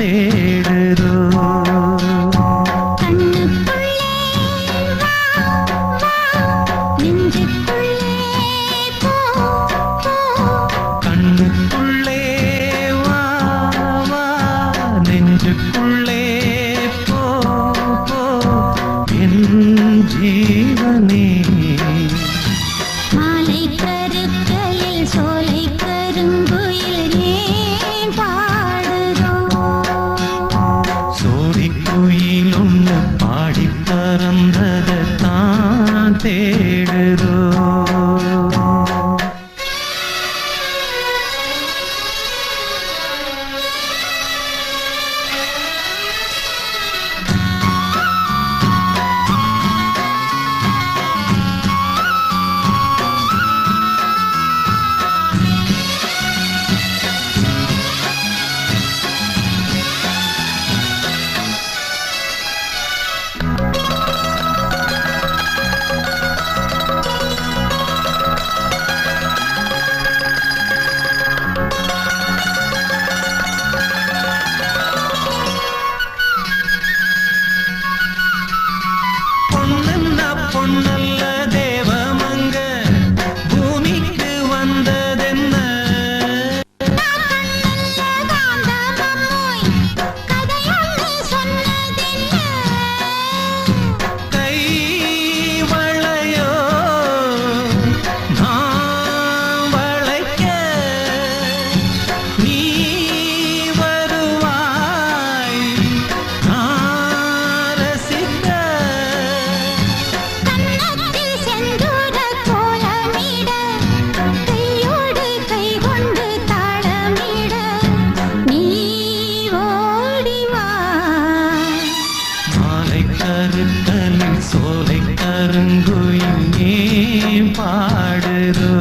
தேடுதோ கண்ணுக்குள்ளே வா வா நெஞ்சுக்குள்ளே போ போ என் ஜீவனே மாலை கருக்கையில் சோலை கருங்குயில் ஏன் பாடுதோ சோடி குயில் ஒன்று பாடி பறந்ததை தான் தேடுதோ பொன்னல்ல தேவமங்க பூமிக்கு வந்ததென்ன கை வளையோ நான் வளைக்க நீ வருவாய் நான் ரசிக்க கருக்கலில் சோலை கருங்குயில் ஏன் பாடுதோ